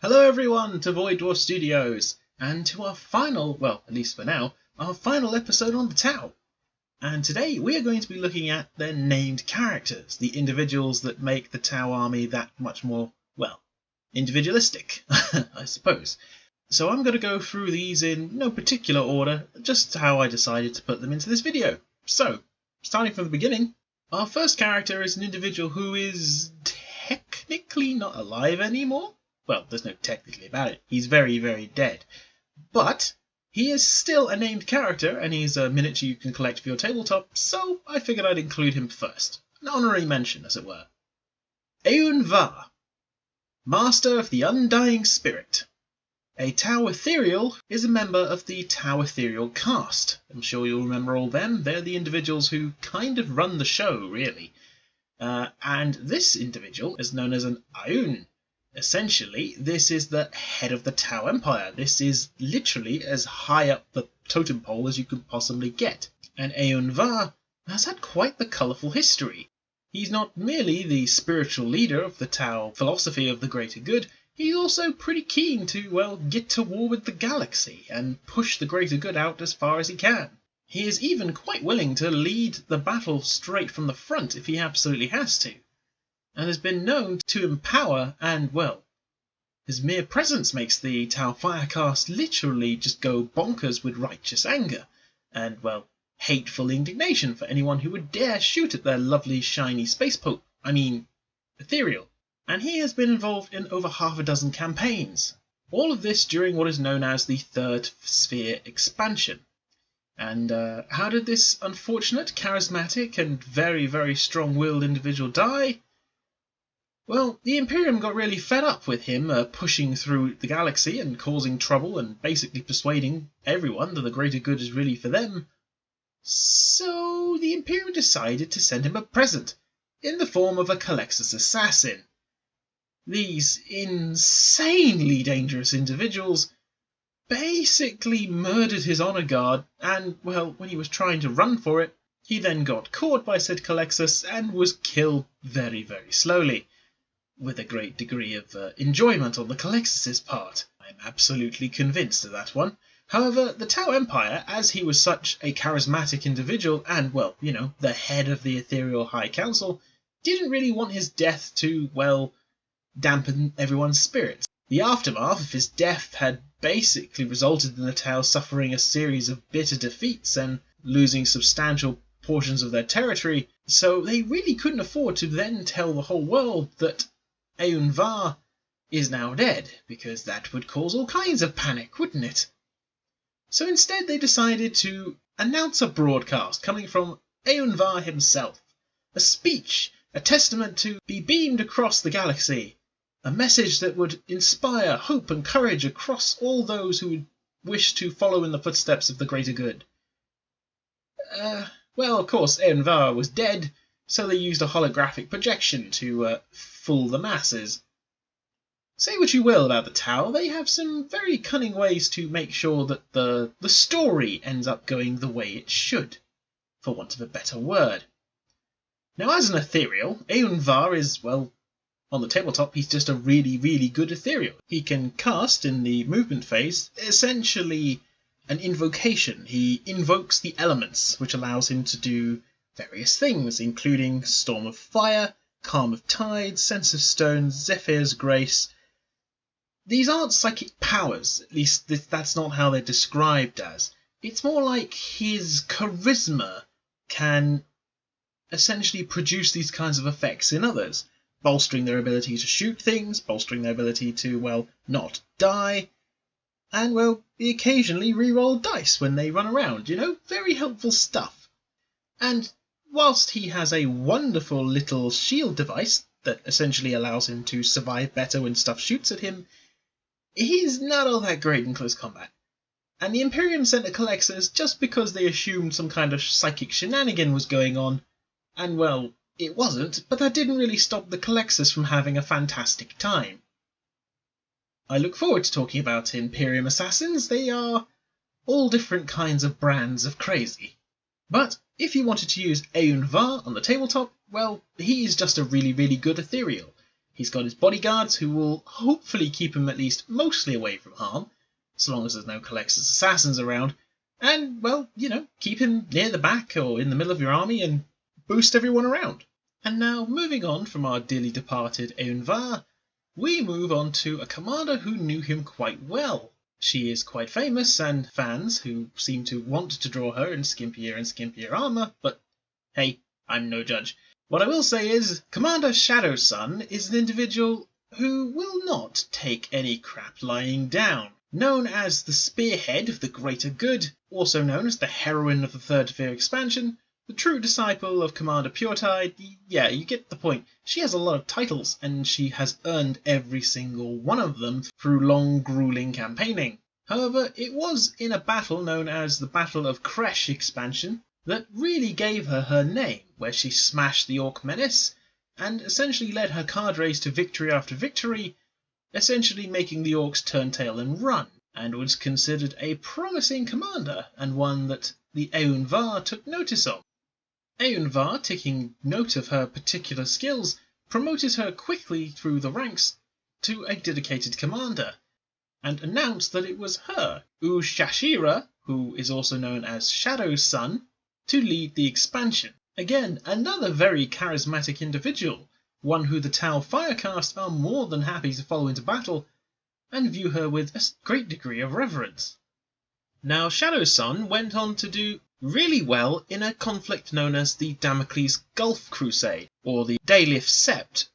Hello everyone to Void Dwarf Studios, and to our final, well, at least for now, our final episode on the Tau. And today we are going to be looking at their named characters, the individuals that make the Tau army that much more, well, individualistic, I suppose. So I'm going to go through these in no particular order, just how I decided to put them into this video. So, starting from the beginning, our first character is an individual who is technically not alive anymore. Well, there's no technically about it. He's very, very dead. But he is still a named character, and he's a miniature you can collect for your tabletop, so I figured I'd include him first. An honorary mention, as it were. Aunva, Master of the Undying Spirit. A Tau Ethereal is a member of the Tau Ethereal cast. I'm sure you'll remember all them. They're the individuals who kind of run the show, really. And this individual is known as an Aun. Essentially, this is the head of the Tau Empire. This is literally as high up the totem pole as you could possibly get. And Aunva has had quite the colourful history. He's not merely the spiritual leader of the Tau philosophy of the greater good, he's also pretty keen to, well, get to war with the galaxy and push the greater good out as far as he can. He is even quite willing to lead the battle straight from the front if he absolutely has to, and has been known to empower and, well, his mere presence makes the Tau Firecast literally just go bonkers with righteous anger and, well, hateful indignation for anyone who would dare shoot at their lovely shiny ethereal. And he has been involved in over half a dozen campaigns. All of this during what is known as the Third Sphere expansion. And how did this unfortunate, charismatic, and very, very strong-willed individual die? Well, the Imperium got really fed up with him pushing through the galaxy and causing trouble and basically persuading everyone that the greater good is really for them. So the Imperium decided to send him a present in the form of a Calexis assassin. These insanely dangerous individuals basically murdered his honor guard, and, well, when he was trying to run for it, he then got caught by said Calexis and was killed very, very slowly, with a great degree of enjoyment on the Calexis' part. I'm absolutely convinced of that one. However, the Tau Empire, as he was such a charismatic individual and, well, you know, the head of the Ethereal High Council, didn't really want his death to, well, dampen everyone's spirits. The aftermath of his death had basically resulted in the Tau suffering a series of bitter defeats and losing substantial portions of their territory, so they really couldn't afford to then tell the whole world that Aunva is now dead, because that would cause all kinds of panic, wouldn't it? So instead they decided to announce a broadcast coming from Aunva himself, a speech, a testament to be beamed across the galaxy, a message that would inspire hope and courage across all those who would wish to follow in the footsteps of the greater good. Well, of course, Aunva was dead, so they used a holographic projection to fool the masses. Say what you will about the Tau, they have some very cunning ways to make sure that the story ends up going the way it should, for want of a better word. Now, as an ethereal, Aunva is, well, on the tabletop, he's just a really, really good ethereal. He can cast, in the movement phase, essentially an invocation. He invokes the elements, which allows him to do various things, including Storm of Fire, Calm of Tides, Sense of Stone, Zephyr's Grace. These aren't psychic powers, at least that's not how they're described as. It's more like his charisma can essentially produce these kinds of effects in others, bolstering their ability to shoot things, bolstering their ability to, well, not die, and, well, occasionally re-roll dice when they run around, you know, very helpful stuff. And whilst he has a wonderful little shield device that essentially allows him to survive better when stuff shoots at him, he's not all that great in close combat. And the Imperium sent a Calexis just because they assumed some kind of psychic shenanigan was going on, and, well, it wasn't, but that didn't really stop the Calexis from having a fantastic time. I look forward to talking about Imperium assassins. They are all different kinds of brands of crazy. But if you wanted to use Aunva on the tabletop, well, he is just a really, really good ethereal. He's got his bodyguards who will hopefully keep him at least mostly away from harm, so long as there's no Collector's assassins around, and, well, keep him near the back or in the middle of your army and boost everyone around. And now, moving on from our dearly departed Aunva, we move on to a commander who knew him quite well. She is quite famous, and fans who seem to want to draw her in skimpier and skimpier armour, but hey, I'm no judge. What I will say is, Commander Shadowsun is an individual who will not take any crap lying down. Known as the spearhead of the greater good, also known as the heroine of the Third Sphere expansion, the true disciple of Commander Puretide, yeah, you get the point. She has a lot of titles, and she has earned every single one of them through long, grueling campaigning. However, it was in a battle known as the Battle of Kresh expansion that really gave her her name, where she smashed the Orc menace and essentially led her cadres to victory after victory, essentially making the Orcs turn tail and run, and was considered a promising commander and one that the Aunva took notice of. Aunva, taking note of her particular skills, promoted her quickly through the ranks to a dedicated commander, and announced that it was her, Ushashira, who is also known as Shadowsun, to lead the expansion. Again, another very charismatic individual, one who the Tau Firecast are more than happy to follow into battle and view her with a great degree of reverence. Now, Shadowsun went on to do really well in a conflict known as the Damocles Gulf Crusade, or the Dalif Sept.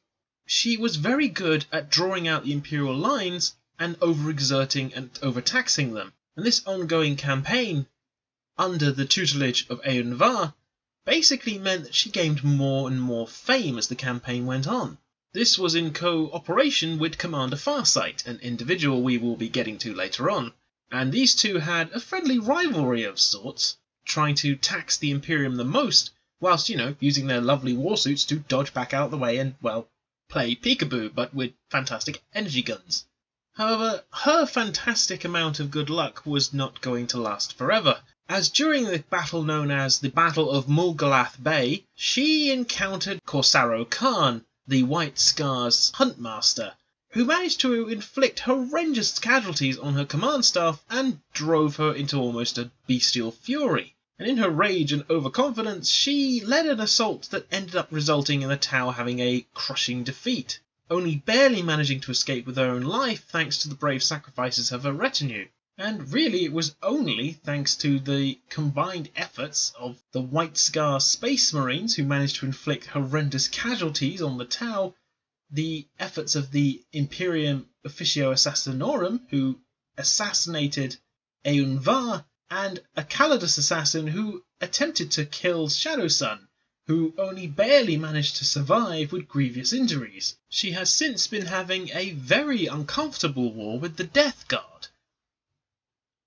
She was very good at drawing out the Imperial lines and overexerting and overtaxing them, and this ongoing campaign, under the tutelage of Aunva, basically meant that she gained more and more fame as the campaign went on. This was in cooperation with Commander Farsight, an individual we will be getting to later on, and these two had a friendly rivalry of sorts, trying to tax the Imperium the most, whilst, using their lovely warsuits to dodge back out of the way and, well, play peekaboo, but with fantastic energy guns. However, her fantastic amount of good luck was not going to last forever, as during the battle known as the Battle of Mulgalath Bay, she encountered Corsaro Khan, the White Scar's huntmaster, who managed to inflict horrendous casualties on her command staff and drove her into almost a bestial fury. And in her rage and overconfidence, she led an assault that ended up resulting in the Tau having a crushing defeat, only barely managing to escape with her own life thanks to the brave sacrifices of her retinue. And really it was only thanks to the combined efforts of the White Scar Space Marines, who managed to inflict horrendous casualties on the Tau, the efforts of the Imperium Officio Assassinorum, who assassinated Aunva, and a Calidus assassin who attempted to kill Shadowsun, who only barely managed to survive with grievous injuries. She has since been having a very uncomfortable war with the Death Guard.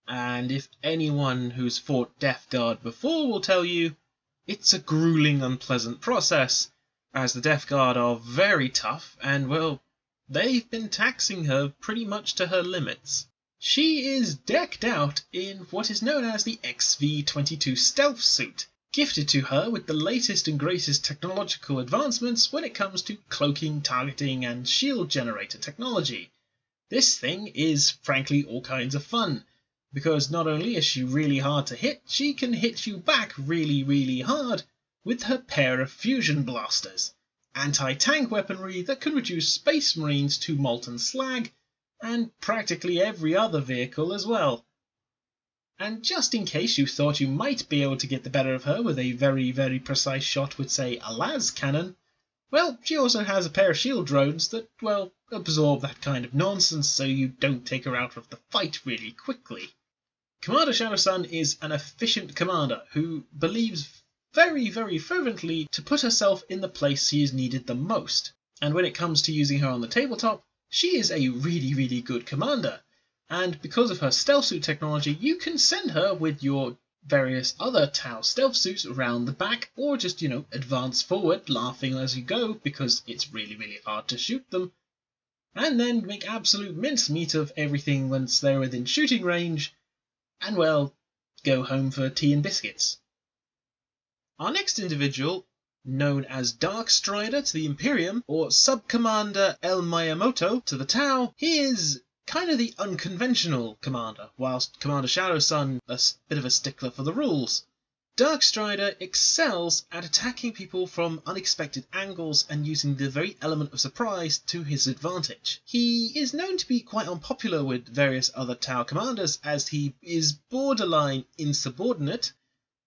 And if anyone who's fought Death Guard before will tell you, it's a grueling, unpleasant process, as the Death Guard are very tough and, well, they've been taxing her pretty much to her limits. She is decked out in what is known as the XV-22 stealth suit, gifted to her with the latest and greatest technological advancements when it comes to cloaking, targeting, and shield generator technology. This thing is, frankly, all kinds of fun, because not only is she really hard to hit, she can hit you back really, really hard with her pair of fusion blasters, anti-tank weaponry that can reduce Space Marines to molten slag, and practically every other vehicle as well. And just in case you thought you might be able to get the better of her with a very, very precise shot with, say, a las cannon, well, she also has a pair of shield drones that, well, absorb that kind of nonsense so you don't take her out of the fight really quickly. Commander Shadowsun is an efficient commander who believes very, very fervently to put herself in the place she is needed the most, and when it comes to using her on the tabletop, she is a really, really good commander, and because of her stealth suit technology, you can send her with your various other Tau stealth suits around the back, or just, advance forward, laughing as you go, because it's really, really hard to shoot them, and then make absolute mincemeat of everything once they're within shooting range, and, well, go home for tea and biscuits. Our next individual known as Dark Strider to the Imperium, or Sub-Commander El Miyamoto to the Tau, he is kind of the unconventional commander, whilst Commander Shadowsun a bit of a stickler for the rules. Dark Strider excels at attacking people from unexpected angles and using the very element of surprise to his advantage. He is known to be quite unpopular with various other Tau commanders as he is borderline insubordinate,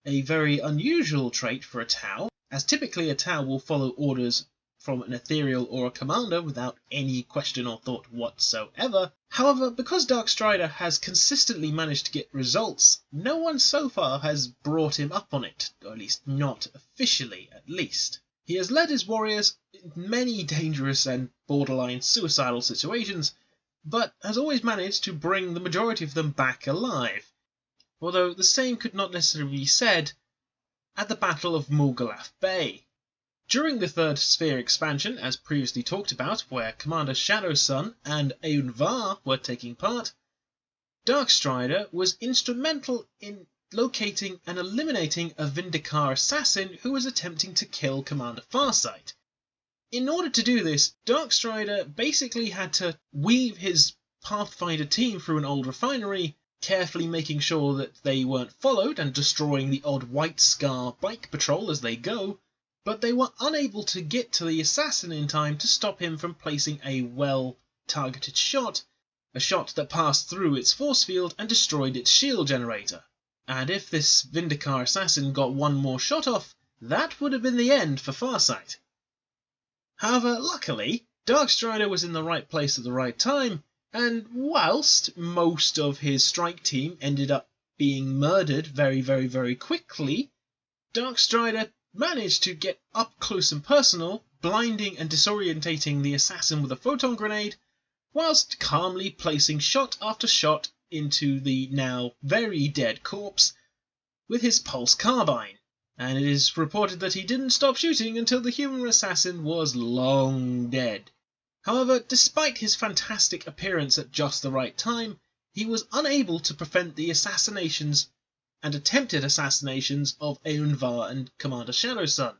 a very unusual trait for a Tau, as typically a Tau will follow orders from an ethereal or a commander without any question or thought whatsoever. However, because Dark Strider has consistently managed to get results, no one so far has brought him up on it, or at least not officially at least. He has led his warriors in many dangerous and borderline suicidal situations, but has always managed to bring the majority of them back alive, although the same could not necessarily be said at the Battle of Mulgalaf Bay. During the Third Sphere expansion, as previously talked about, where Commander Shadowsun and Aunva were taking part, Dark Strider was instrumental in locating and eliminating a Vindikar assassin who was attempting to kill Commander Farsight. In order to do this, Dark Strider basically had to weave his Pathfinder team through an old refinery, carefully making sure that they weren't followed and destroying the odd White Scar bike patrol as they go, but they were unable to get to the assassin in time to stop him from placing a well-targeted shot, a shot that passed through its force field and destroyed its shield generator. And if this Vindikar assassin got one more shot off, that would have been the end for Farsight. However, luckily, Dark Strider was in the right place at the right time, and whilst most of his strike team ended up being murdered very quickly, Dark Strider managed to get up close and personal, blinding and disorientating the assassin with a photon grenade, whilst calmly placing shot after shot into the now very dead corpse with his pulse carbine. And it is reported that he didn't stop shooting until the human assassin was long dead. However, despite his fantastic appearance at just the right time, he was unable to prevent the assassinations and attempted assassinations of Aunva and Commander Shadowsun,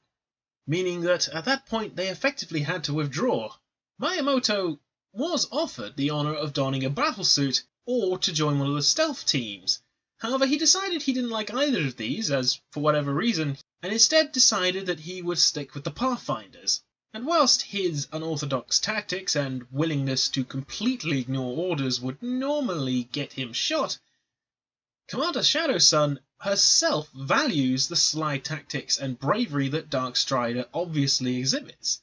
meaning that at that point they effectively had to withdraw. Miyamoto was offered the honour of donning a battlesuit or to join one of the stealth teams. However, he decided he didn't like either of these, as for whatever reason, and instead decided that he would stick with the Pathfinders. And whilst his unorthodox tactics and willingness to completely ignore orders would normally get him shot, Commander Shadowsun herself values the sly tactics and bravery that Dark Strider obviously exhibits,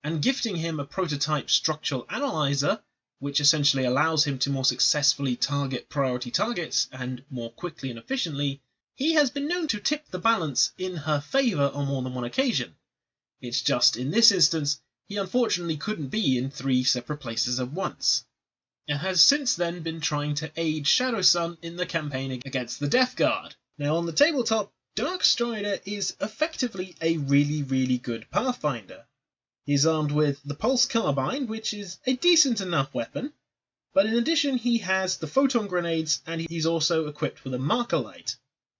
and gifting him a prototype structural analyzer, which essentially allows him to more successfully target priority targets and more quickly and efficiently, he has been known to tip the balance in her favour on more than one occasion. It's just in this instance he unfortunately couldn't be in 3 separate places at once, and has since then been trying to aid Shadowsun in the campaign against the Death Guard. Now on the tabletop, Dark Strider is effectively a really good Pathfinder. He's armed with the Pulse Carbine, which is a decent enough weapon, but in addition he has the photon grenades and he's also equipped with a marker light.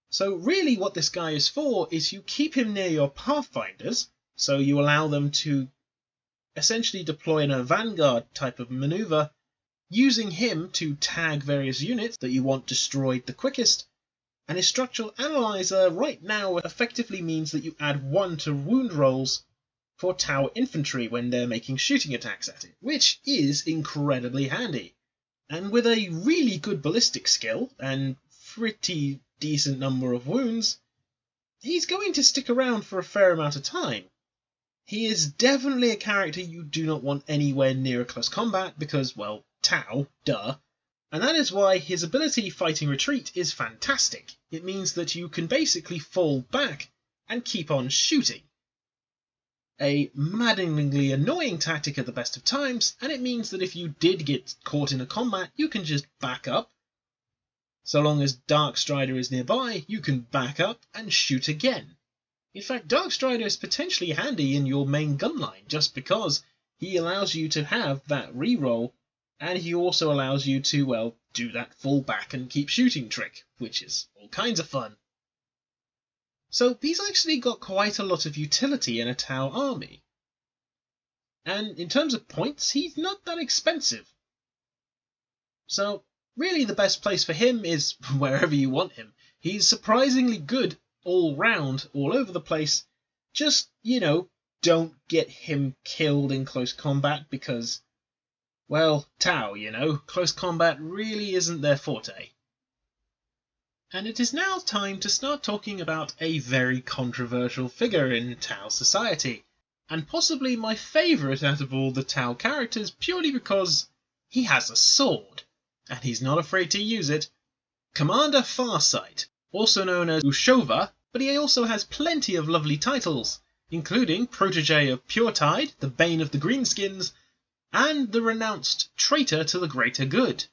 So really what this guy is for is you keep him near your Pathfinders, so you allow them to essentially deploy in a vanguard type of maneuver, using him to tag various units that you want destroyed the quickest, and his structural analyzer right now effectively means that you add 1 to wound rolls for Tau infantry when they're making shooting attacks at it, which is incredibly handy. And with a really good ballistic skill and pretty decent number of wounds, he's going to stick around for a fair amount of time. He is definitely a character you do not want anywhere near a close combat because, well, Tau, duh. And that is why his ability Fighting Retreat is fantastic. It means that you can basically fall back and keep on shooting. A maddeningly annoying tactic at the best of times, and it means that if you did get caught in a combat, you can just back up. So long as Dark Strider is nearby, you can back up and shoot again. In fact, Dark Strider is potentially handy in your main gun line, just because he allows you to have that reroll, and he also allows you to, well, do that fall back and keep shooting trick, which is all kinds of fun. So he's actually got quite a lot of utility in a Tau army. And in terms of points, he's not that expensive. So really the best place for him is wherever you want him. He's surprisingly good all round, all over the place. Just, don't get him killed in close combat because, well, Tau, close combat really isn't their forte. And it is now time to start talking about a very controversial figure in Tau society, and possibly my favourite out of all the Tau characters purely because he has a sword, and he's not afraid to use it. Commander Farsight, also known as Ushova, but he also has plenty of lovely titles, including Protege of Puretide, the Bane of the Greenskins, and the renounced Traitor to the Greater Good.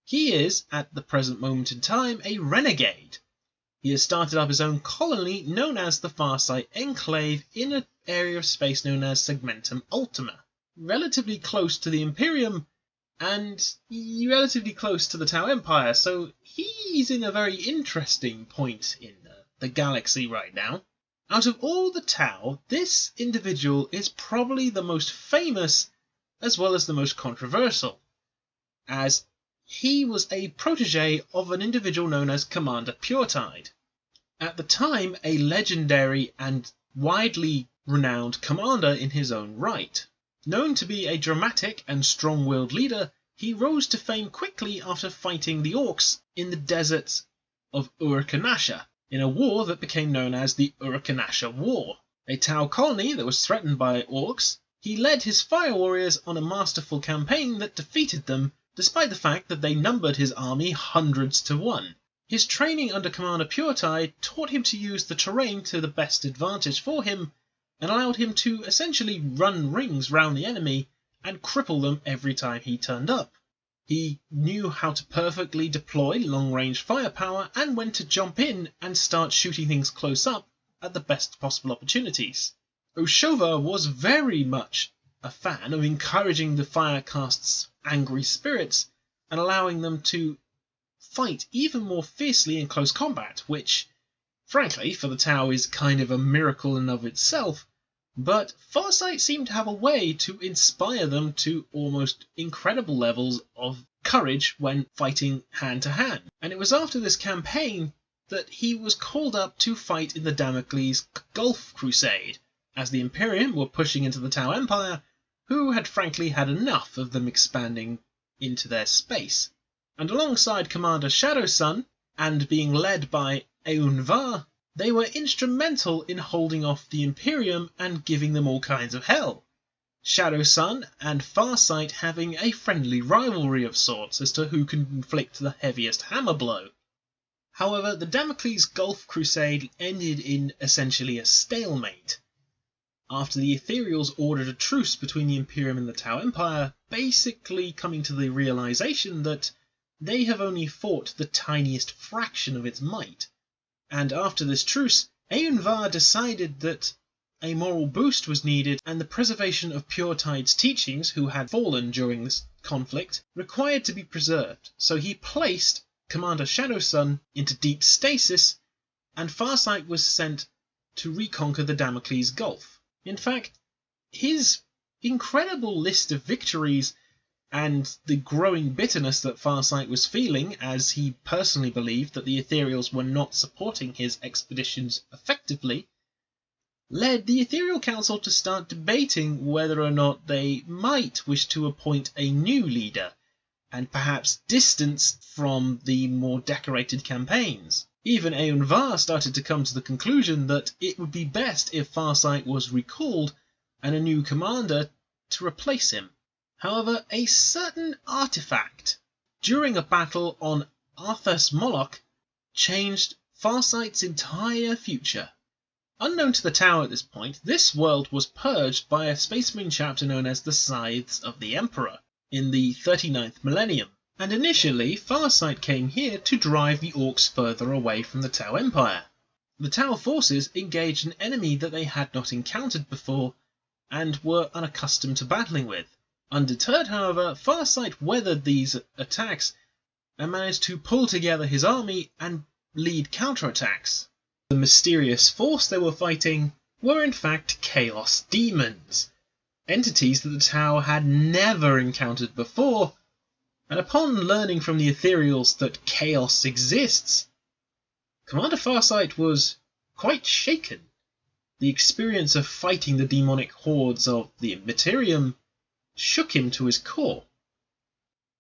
He is, at the present moment in time, a renegade. He has started up his own colony known as the Farsight Enclave in an area of space known as Segmentum Ultima, relatively close to the Imperium and relatively close to the Tau Empire, so he's in a very interesting point in the galaxy right now. Out of all the Tau, this individual is probably the most famous as well as the most controversial, as he was a protege of an individual known as Commander Puretide. At the time, a legendary and widely renowned commander in his own right. Known to be a dramatic and strong-willed leader, he rose to fame quickly after fighting the Orcs in the deserts of Ur-Kanasha, in a war that became known as the Ur-Kanasha War. A Tau colony that was threatened by Orcs, he led his fire warriors on a masterful campaign that defeated them, despite the fact that they numbered his army hundreds to one. His training under Commander Puretide taught him to use the terrain to the best advantage for him, and allowed him to essentially run rings round the enemy and cripple them every time he turned up. He knew how to perfectly deploy long-range firepower and when to jump in and start shooting things close up at the best possible opportunities. Ushova was very much a fan of encouraging the Firecast's angry spirits and allowing them to fight even more fiercely in close combat, which, frankly, for the Tau is kind of a miracle in of itself, but Farsight seemed to have a way to inspire them to almost incredible levels of courage when fighting hand to hand. And it was after this campaign that he was called up to fight in the Damocles Gulf Crusade, as the Imperium were pushing into the Tau Empire, who had frankly had enough of them expanding into their space. And alongside Commander Shadowsun, and being led by Aunva, they were instrumental in holding off the Imperium and giving them all kinds of hell. Shadowsun and Farsight having a friendly rivalry of sorts as to who can inflict the heaviest hammer blow. However, the Damocles Gulf Crusade ended in essentially a stalemate, after the Ethereals ordered a truce between the Imperium and the Tau Empire, basically coming to the realization that they have only fought the tiniest fraction of its might. And after this truce, Aunva decided that a moral boost was needed, and the preservation of Puretide's teachings, who had fallen during this conflict, required to be preserved. So he placed Commander Shadowsun into deep stasis, and Farsight was sent to reconquer the Damocles Gulf. In fact, his incredible list of victories and the growing bitterness that Farsight was feeling, as he personally believed that the Ethereals were not supporting his expeditions effectively, led the Ethereal Council to start debating whether or not they might wish to appoint a new leader, and perhaps distance from the more decorated campaigns. Even Aunva started to come to the conclusion that it would be best if Farsight was recalled and a new commander to replace him. However, a certain artifact during a battle on Arthas Moloch changed Farsight's entire future. Unknown to the Tau at this point, this world was purged by a Space Marine chapter known as the Scythes of the Emperor in the 39th millennium, and initially Farsight came here to drive the Orcs further away from the Tau Empire. The Tau forces engaged an enemy that they had not encountered before and were unaccustomed to battling with. Undeterred, however, Farsight weathered these attacks and managed to pull together his army and lead counterattacks. The mysterious force they were fighting were in fact chaos demons, entities that the Tau had never encountered before, and upon learning from the Ethereals that chaos exists, Commander Farsight was quite shaken. The experience of fighting the demonic hordes of the Materium shook him to his core.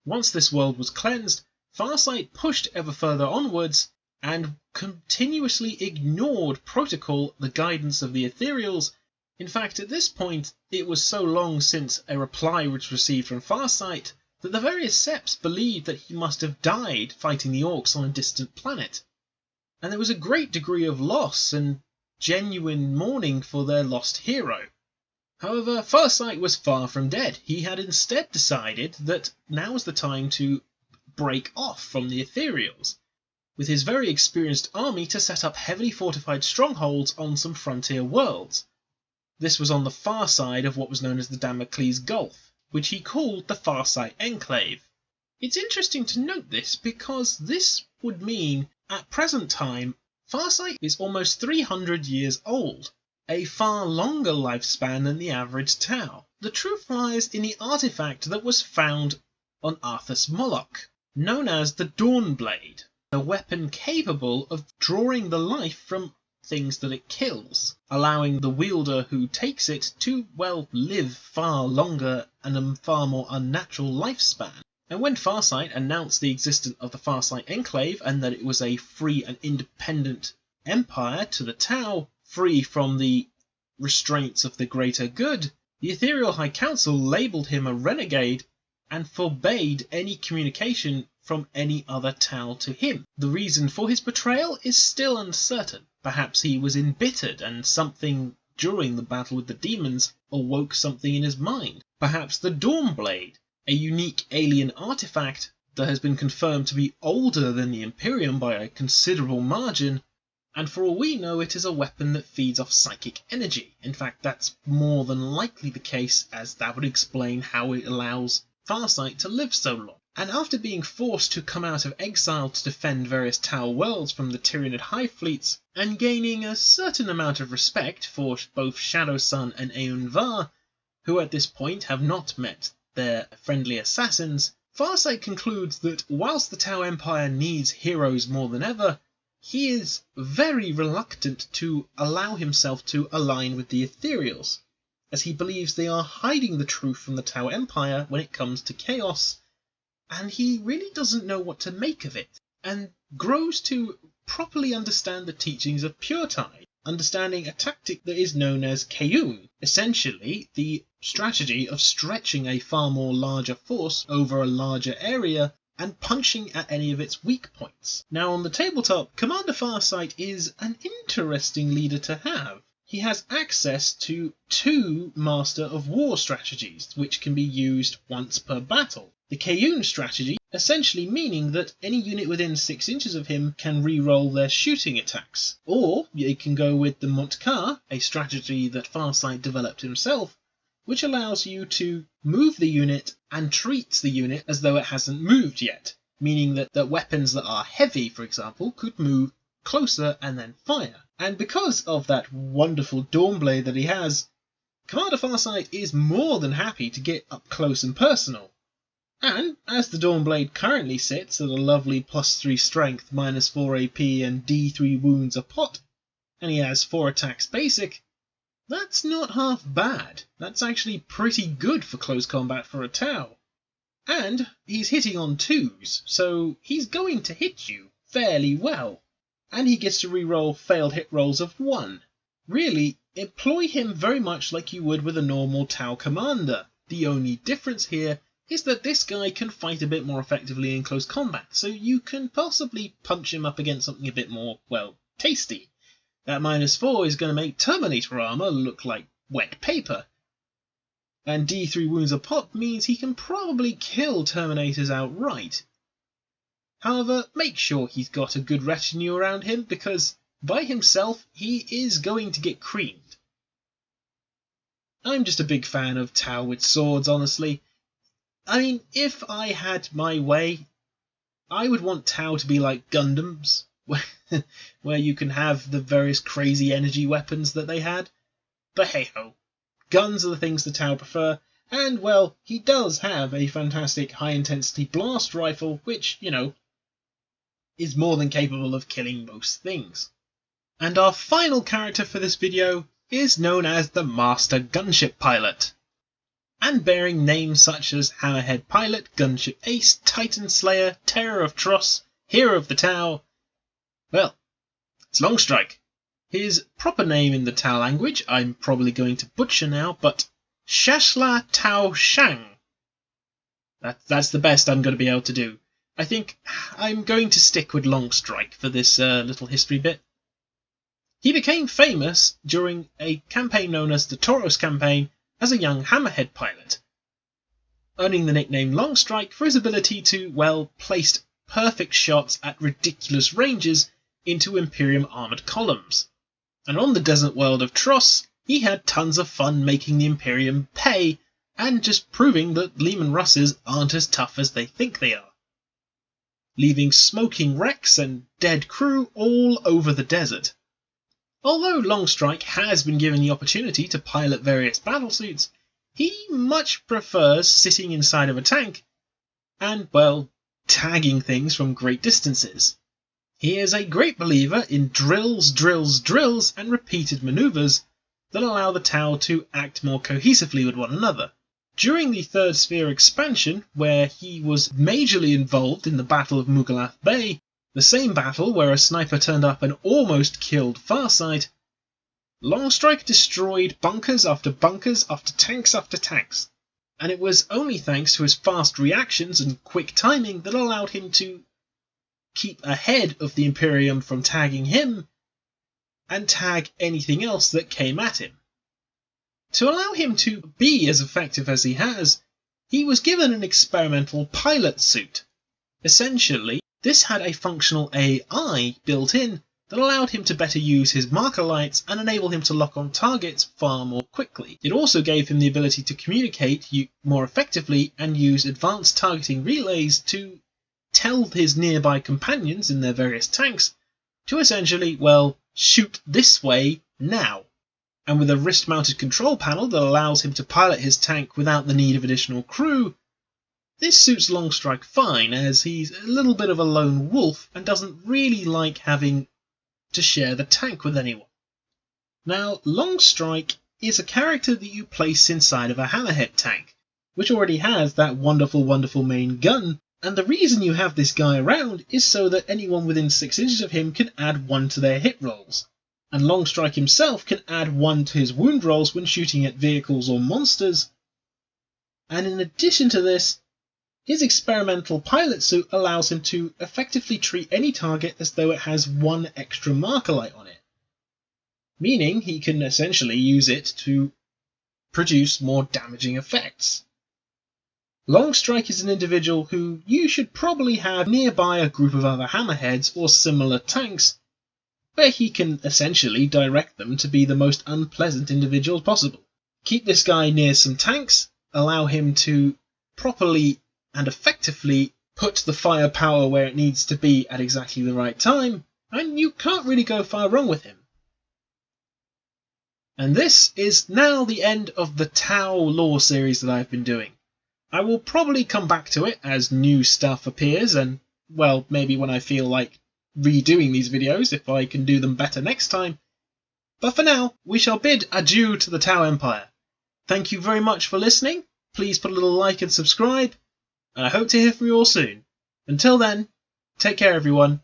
Once this world was cleansed, Farsight pushed ever further onwards and continuously ignored protocol, the guidance of the Ethereals. In fact, at this point, it was so long since a reply was received from Farsight that the various Septs believed that he must have died fighting the Orcs on a distant planet. And there was a great degree of loss and genuine mourning for their lost hero. However, Farsight was far from dead. He had instead decided that now was the time to break off from the Ethereals, with his very experienced army to set up heavily fortified strongholds on some frontier worlds. This was on the far side of what was known as the Damocles Gulf, which he called the Farsight Enclave. It's interesting to note this because this would mean, at present time, Farsight is almost 300 years old, a far longer lifespan than the average Tau. The truth lies in the artifact that was found on Arthas Moloch, known as the Dawnblade, a weapon capable of drawing the life from things that it kills, allowing the wielder who takes it to, well, live far longer and a far more unnatural lifespan. And when Farsight announced the existence of the Farsight Enclave and that it was a free and independent empire to the Tau, free from the restraints of the greater good, the Ethereal High Council labelled him a renegade and forbade any communication from any other Tau to him. The reason for his betrayal is still uncertain. Perhaps he was embittered and something during the battle with the demons awoke something in his mind. Perhaps the Dawnblade, a unique alien artifact that has been confirmed to be older than the Imperium by a considerable margin, and for all we know it is a weapon that feeds off psychic energy. In fact, that's more than likely the case, as that would explain how it allows Farsight to live so long. And after being forced to come out of exile to defend various Tau worlds from the Tyranid Hive fleets, and gaining a certain amount of respect for both Shadowsun and Aunva, who at this point have not met their friendly assassins, Farsight concludes that whilst the Tau Empire needs heroes more than ever, he is very reluctant to allow himself to align with the Ethereals, as he believes they are hiding the truth from the Tau Empire when it comes to chaos, and he really doesn't know what to make of it, and grows to properly understand the teachings of Pure Tide, understanding a tactic that is known as Kayun, essentially the strategy of stretching a far more larger force over a larger area and punching at any of its weak points. Now on the tabletop, Commander Farsight is an interesting leader to have. He has access to 2 Master of War strategies, which can be used once per battle. The Kayun strategy essentially meaning that any unit within 6 inches of him can re-roll their shooting attacks. Or you can go with the Montkar, a strategy that Farsight developed himself, which allows you to move the unit and treats the unit as though it hasn't moved yet, meaning that weapons that are heavy, for example, could move closer and then fire. And because of that wonderful Dawnblade that he has, Commander Farsight is more than happy to get up close and personal. And as the Dawnblade currently sits at a lovely +3 strength, -4 AP and D3 wounds a pot, and he has 4 attacks basic, that's not half bad. That's actually pretty good for close combat for a Tau. And he's hitting on 2s, so he's going to hit you fairly well. And he gets to re-roll failed hit rolls of 1. Really, employ him very much like you would with a normal Tau commander. The only difference here is that this guy can fight a bit more effectively in close combat, so you can possibly punch him up against something a bit more, well, tasty. That -4 is going to make Terminator armor look like wet paper. And D3 wounds a pop means he can probably kill Terminators outright. However, make sure he's got a good retinue around him, because by himself he is going to get creamed. I'm just a big fan of Tau with swords, honestly. I mean, if I had my way, I would want Tau to be like Gundams, where you can have the various crazy energy weapons that they had. But hey ho, guns are the things the Tau prefer, and well, he does have a fantastic high-intensity blast rifle, which, is more than capable of killing most things. And our final character for this video is known as the Master Gunship Pilot. And bearing names such as Hammerhead Pilot, Gunship Ace, Titan Slayer, Terror of Tross, Hero of the Tau, well, it's Longstrike. His proper name in the Tau language, I'm probably going to butcher now, but Shashla Tau Shang. That's the best I'm going to be able to do. I think I'm going to stick with Longstrike for this little history bit. He became famous during a campaign known as the Tauros campaign as a young Hammerhead pilot, earning the nickname Longstrike for his ability to, place perfect shots at ridiculous ranges into Imperium armoured columns. And on the desert world of Tross, he had tons of fun making the Imperium pay and just proving that Leman Russes aren't as tough as they think they are, leaving smoking wrecks and dead crew all over the desert. Although Longstrike has been given the opportunity to pilot various battlesuits, he much prefers sitting inside of a tank and, tagging things from great distances. He is a great believer in drills, and repeated manoeuvres that allow the Tau to act more cohesively with one another. During the Third Sphere expansion, where he was majorly involved in the Battle of Mugalath Bay, the same battle where a sniper turned up and almost killed Farsight, Longstrike destroyed bunkers after tanks after tanks, and it was only thanks to his fast reactions and quick timing that allowed him to keep ahead of the Imperium from tagging him and tag anything else that came at him. To allow him to be as effective as he has, he was given an experimental pilot suit. Essentially, this had a functional AI built in that allowed him to better use his marker lights and enable him to lock on targets far more quickly. It also gave him the ability to communicate more effectively and use advanced targeting relays to tell his nearby companions in their various tanks to essentially, shoot this way now. And with a wrist-mounted control panel that allows him to pilot his tank without the need of additional crew, this suits Longstrike fine, as he's a little bit of a lone wolf and doesn't really like having to share the tank with anyone. Now, Longstrike is a character that you place inside of a Hammerhead tank, which already has that wonderful main gun, and the reason you have this guy around is so that anyone within 6 inches of him can add 1 to their hit rolls, and Longstrike himself can add 1 to his wound rolls when shooting at vehicles or monsters. And in addition to this, his experimental pilot suit allows him to effectively treat any target as though it has 1 extra marker light on it, meaning he can essentially use it to produce more damaging effects. Longstrike is an individual who you should probably have nearby a group of other Hammerheads or similar tanks, where he can essentially direct them to be the most unpleasant individuals possible. Keep this guy near some tanks, allow him to properly and effectively put the firepower where it needs to be at exactly the right time, and you can't really go far wrong with him. And this is now the end of the Tau lore series that I've been doing. I will probably come back to it as new stuff appears, and, maybe when I feel like redoing these videos if I can do them better next time. But for now, we shall bid adieu to the Tau Empire. Thank you very much for listening. Please put a little like and subscribe, and I hope to hear from you all soon. Until then, take care everyone.